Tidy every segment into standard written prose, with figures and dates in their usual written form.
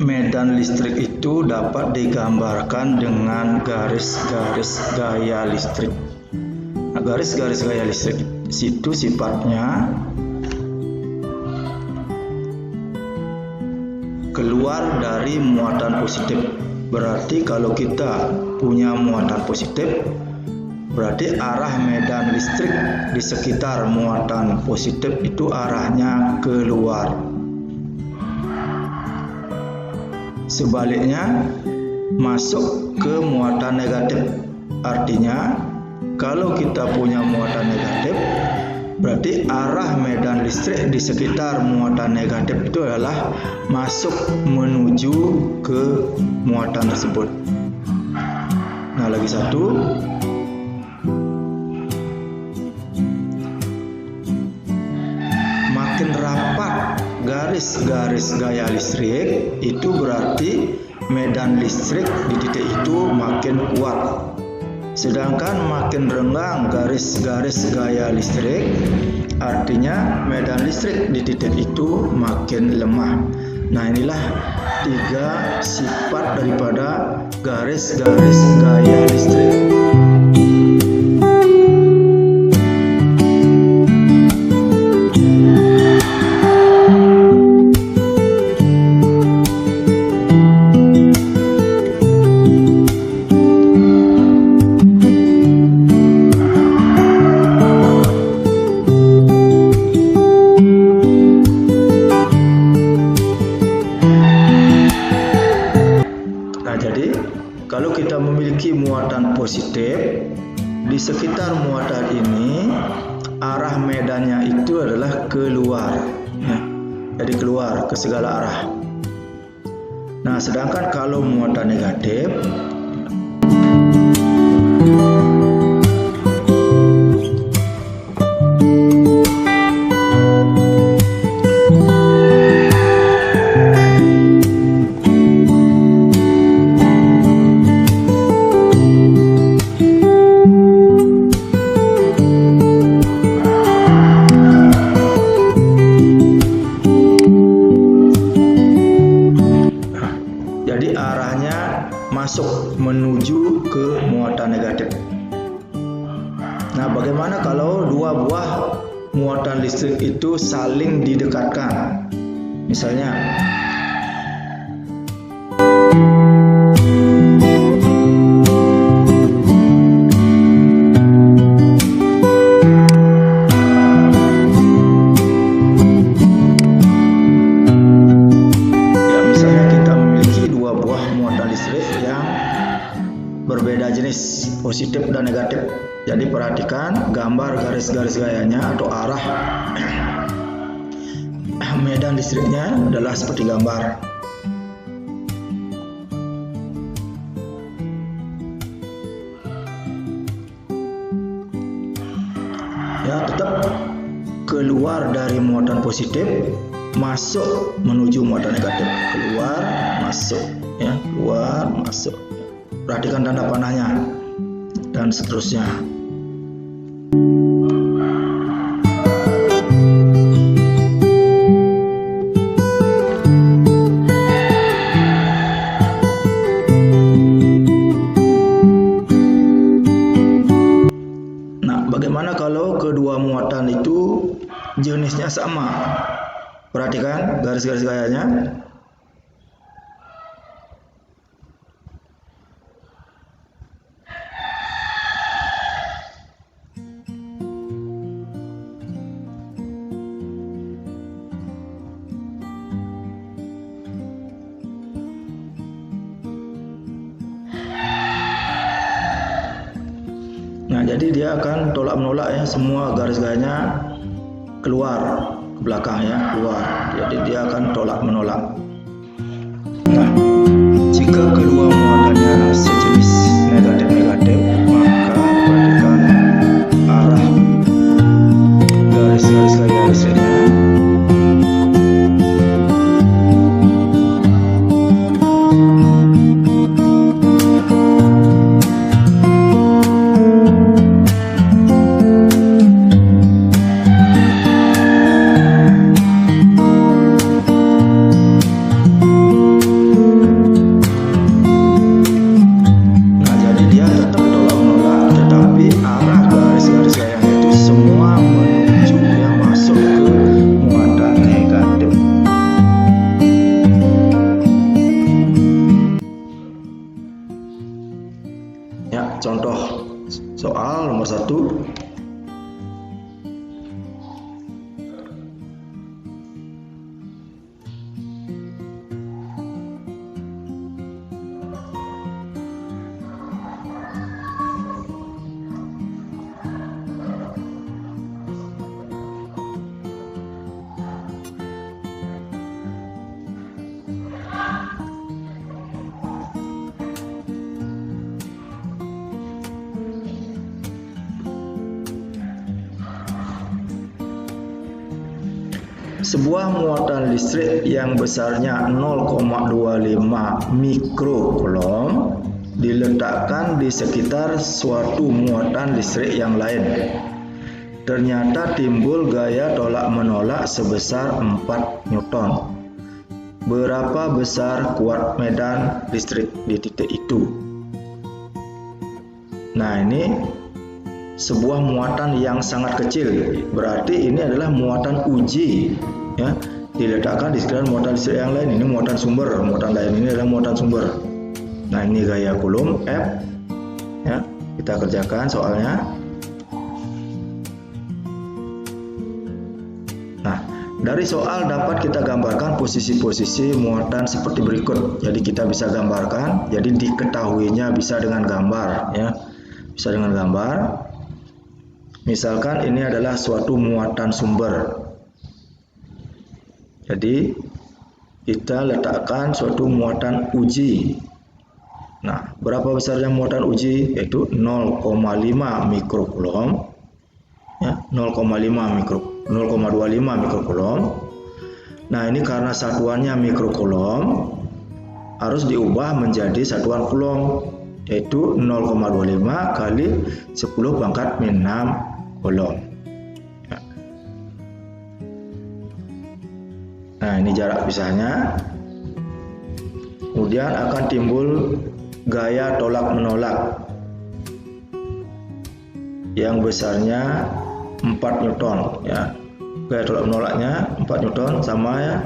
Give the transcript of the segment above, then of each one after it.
Medan listrik itu dapat digambarkan dengan garis-garis gaya listrik. Nah, garis-garis gaya listrik itu sifatnya keluar dari muatan positif. Berarti kalau kita punya muatan positif, berarti arah medan listrik di sekitar muatan positif itu arahnya keluar. Sebaliknya, masuk ke muatan negatif. Artinya, kalau kita punya muatan negatif, berarti arah medan listrik di sekitar muatan negatif itu adalah masuk menuju ke muatan tersebut. Nah, lagi satu. Makin rapat garis-garis gaya listrik, itu berarti medan listrik di titik itu makin kuat. Sedangkan makin renggang garis-garis gaya listrik, artinya medan listrik di titik itu makin lemah. Nah, inilah 3 sifat daripada garis-garis gaya listrik. Kalau kita memiliki muatan positif, di sekitar muatan ini arah medannya itu adalah keluar, ya. Jadi keluar ke segala arah. Nah, sedangkan kalau muatan negatif, masuk menuju ke muatan negatif. Nah, bagaimana kalau dua buah muatan listrik itu saling didekatkan? Misalnya, berbeda jenis, positif dan negatif. Jadi perhatikan gambar garis-garis gayanya atau arah medan listriknya adalah seperti gambar. Ya, tetap keluar dari muatan positif, masuk menuju muatan negatif. Keluar, masuk, ya, keluar, masuk. Perhatikan tanda panahnya dan seterusnya. Nah, bagaimana kalau kedua muatan itu jenisnya sama? Perhatikan garis-garis gayanya. Nah, jadi dia akan tolak menolak, ya, semua garis gayanya keluar ke belakang, ya, keluar. jadi dia akan tolak menolak. Nah, jika kedua muatannya sejenis negatif-negatif, maka perhatikan arah garis-garis gaya listriknya. Contoh soal nomor 1. Sebuah muatan listrik yang besarnya 0,25 mikrocoulomb diletakkan di sekitar suatu muatan listrik yang lain. Ternyata timbul gaya tolak-menolak sebesar 4 Newton. Berapa besar kuat medan listrik di titik itu? Nah, ini sebuah muatan yang sangat kecil, berarti ini adalah muatan uji, ya, diletakkan di sekitar muatan listrik yang lain. Ini muatan sumber, muatan lain ini adalah muatan sumber. Nah, ini gaya Coulomb F, ya, kita kerjakan soalnya. Nah, dari soal dapat kita gambarkan posisi-posisi muatan seperti berikut. Jadi kita bisa gambarkan, jadi diketahuinya bisa dengan gambar, ya, bisa dengan gambar. Misalkan ini adalah suatu muatan sumber. Jadi kita letakkan suatu muatan uji. Nah, berapa besarnya muatan uji? Yaitu 0,5 mikrocoulomb. Ya, 0,25 mikrocoulomb. Nah, ini karena satuannya mikrocoulomb harus diubah menjadi satuan coulomb, yaitu 0,25 kali 10 pangkat min 6 coulomb. Nah, ini jarak pisahnya. Kemudian akan timbul gaya tolak-menolak yang besarnya 4 Newton, ya. Gaya tolak-menolaknya 4 Newton sama, ya.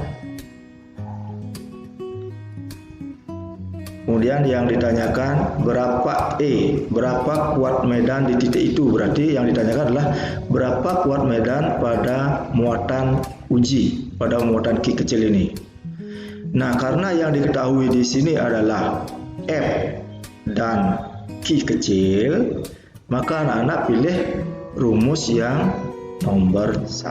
Kemudian yang ditanyakan berapa E, berapa kuat medan di titik itu. Berarti yang ditanyakan adalah berapa kuat medan pada muatan uji, pada muatan Q kecil ini. Nah, karena yang diketahui di sini adalah F dan Q kecil, maka anak-anak pilih rumus yang nomor 1.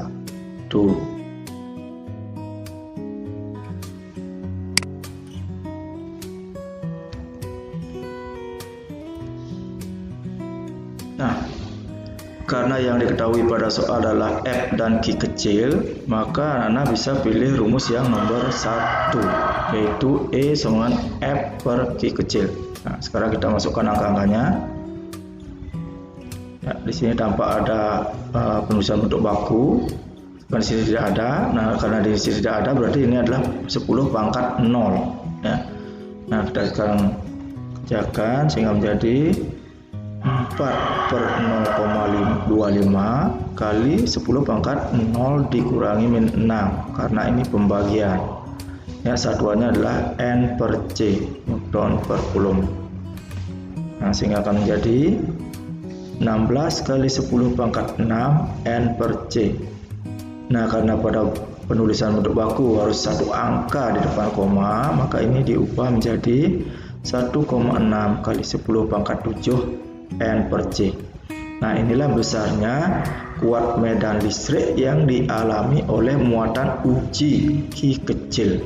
Nah, karena yang diketahui pada soal adalah F dan Q kecil, maka anak-anak bisa pilih rumus yang nomor 1, yaitu E sama F per Q kecil. Nah, sekarang kita masukkan angka-angkanya. Ya, di sini tampak ada penulisan bentuk baku, di sini tidak ada. Nah, karena di sini tidak ada, berarti ini adalah 10 pangkat 0. Ya. Nah, kita sekarang kerjakan sehingga menjadi 4 per 0,25 kali 10 pangkat 0 dikurangi min 6, karena ini pembagian. Ya, satuannya adalah N per C, Newton per Coulomb. Nah, sehingga akan menjadi 16 kali 10 pangkat 6 N per C. Nah, karena pada penulisan bentuk baku harus satu angka di depan koma, maka ini diubah menjadi 1,6 kali 10 pangkat 7 N per C. Nah, inilah besarnya kuat medan listrik yang dialami oleh muatan uji Q kecil.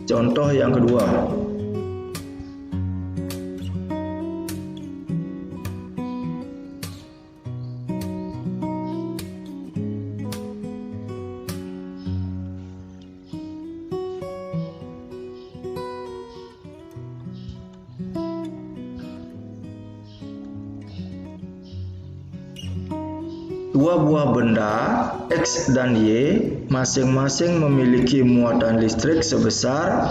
Contoh yang kedua. Dua buah benda X dan Y masing-masing memiliki muatan listrik sebesar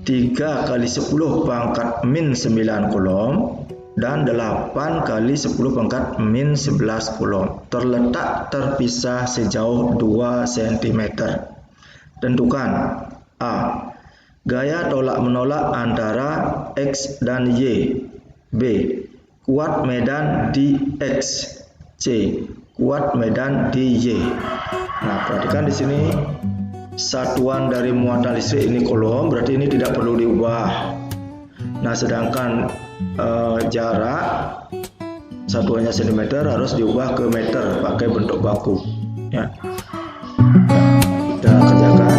3 kali 10 pangkat min 9 coulomb dan 8 kali 10 pangkat min 11 coulomb, terletak terpisah sejauh 2 cm. Tentukan A. Gaya tolak-menolak antara X dan Y. B. Kuat medan di X. C. Kuat medan di Y. Nah, perhatikan di sini satuan dari muatan listrik ini coulomb, berarti ini tidak perlu diubah. Nah, sedangkan jarak satuannya cm harus diubah ke meter pakai bentuk baku. Ya. Kita kerjakan.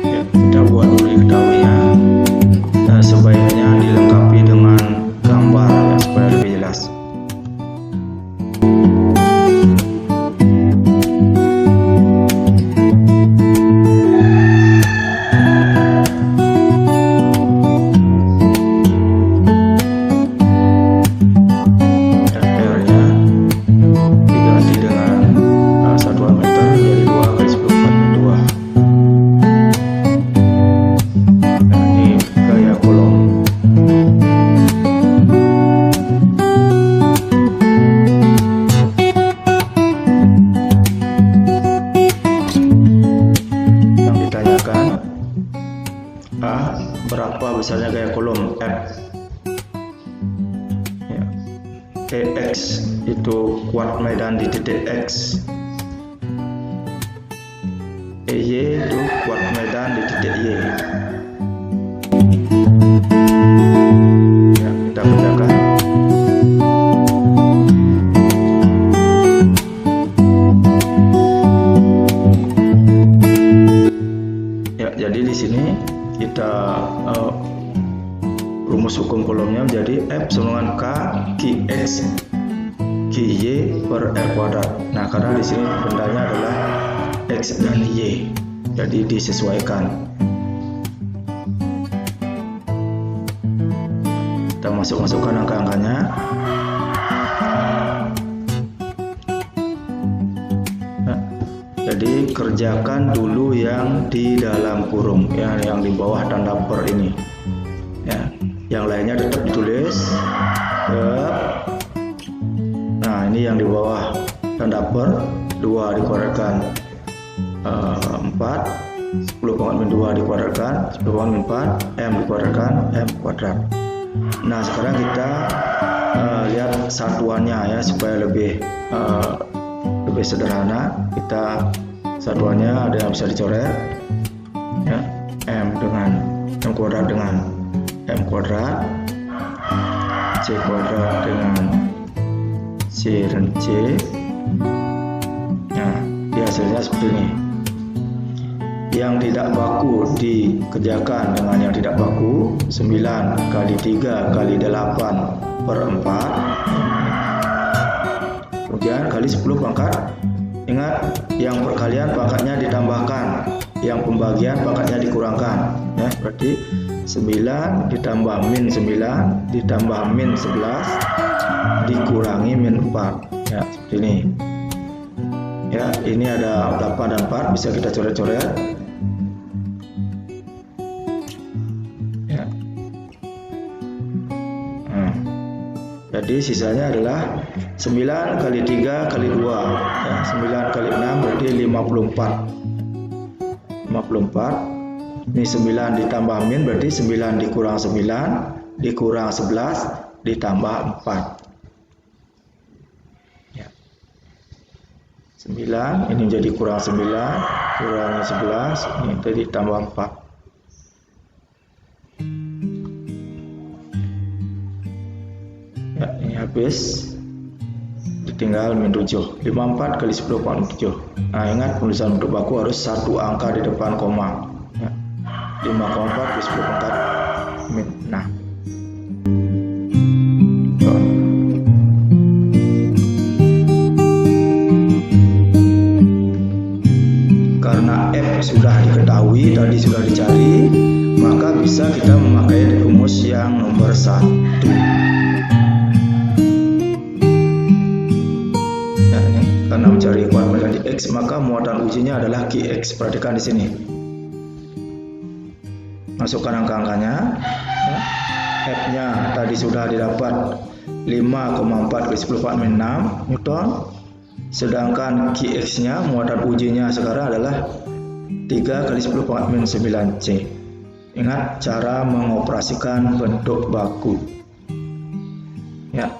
Ya, kita buat dulu diketahuinya. Nah, sebaiknya dilengkapi dengan gambar ya, supaya lebih jelas. Berapa besarnya gaya coulomb F? Ya. EX itu kuat medan di titik X. EY itu kuat medan di titik Y. Ya, kita kerjakan. Ya, jadi di sini kita rumus hukum coulombnya menjadi F sama dengan K Qx Qy per R kuadrat. Nah, karena di sini bendanya adalah X dan Y, jadi disesuaikan. Kita masukkan angka-angkanya. Nah, jadi kerjakan dulu yang di dalam kurung, ya, yang di bawah tanda per ini. Ya, yang lainnya tetap ditulis. Nah, ini yang di bawah tanda per 2 dikuadratkan 4, 10 pangkat min 2 dikuadratkan 10 pangkat min 4, M dikuadratkan M kuadrat. Nah, sekarang kita lihat satuannya ya, supaya lebih sederhana. Kita satuannya ada yang bisa dicoret ya, M dengan M kuadrat dengan M kuadrat, C kuadrat dengan C dan C. Nah, di hasilnya seperti ini. Yang tidak baku dikerjakan dengan yang tidak baku. 9 kali 3 kali 8 per 4, kemudian kali 10 pangkat. Ingat, yang perkalian pangkatnya ditambahkan, yang pembagian pangkatnya dikurangkan ya. Berarti 9 ditambah min 9 ditambah min 11 dikurangi min 4 ya, seperti ini ya. Ini ada 8 dan 4, bisa kita coret-coret ya. Nah, jadi sisanya adalah 9 kali 3 kali 2 ya, 9 kali 6 berarti 54. Ini 9 ditambah min berarti 9 dikurang 9 dikurang 11 ditambah 4. 9, ini jadi kurang 9, kurangi 11, ini tadi tambah 4. Ya, ini habis. Tinggal min 7. 54 kali 10 kurangi 7. Nah, ingat penulisan bentuk baku harus satu angka di depan koma. Ya. 5,4 kali 10 pangkat min 6. Karena F sudah diketahui, tadi sudah dicari, maka bisa kita memakai rumus yang nomor 1. Ya, ini karena mencari kuat medan di X, maka muatan ujinya adalah QX. Perhatikan di sini. Masukkan angka-angkanya. Ya. F-nya tadi sudah didapat 5,4 kali 10 kurangi 6 Newton. Sedangkan QX-nya, muatan ujinya sekarang adalah 3 kali 10 kurangi 9 C. Ingat cara mengoperasikan bentuk baku. Ya.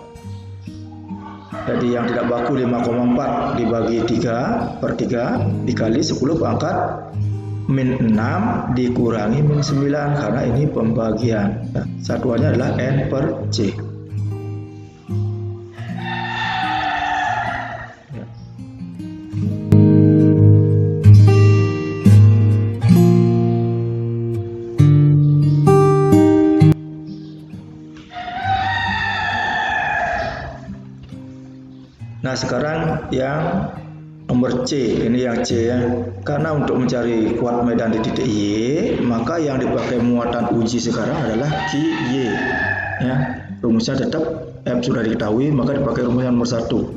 Jadi yang tidak baku 5,4 dibagi 3/3 dikali 10 pangkat min 6 dikurangi min 9, karena ini pembagian. Ya. Satuannya adalah N/C. Nah, sekarang yang nomor C, ini yang C ya. Karena untuk mencari kuat medan di titik Y, maka yang dipakai muatan uji sekarang adalah QY. Ya, rumusnya tetap F sudah diketahui, maka dipakai rumus yang nomor 1.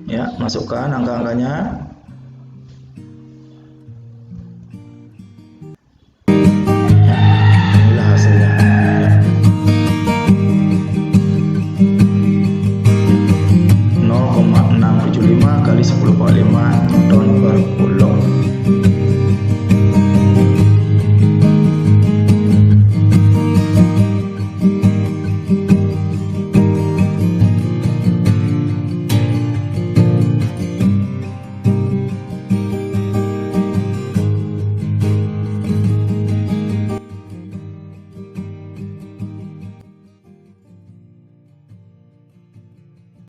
Ya, masukkan angka-angkanya.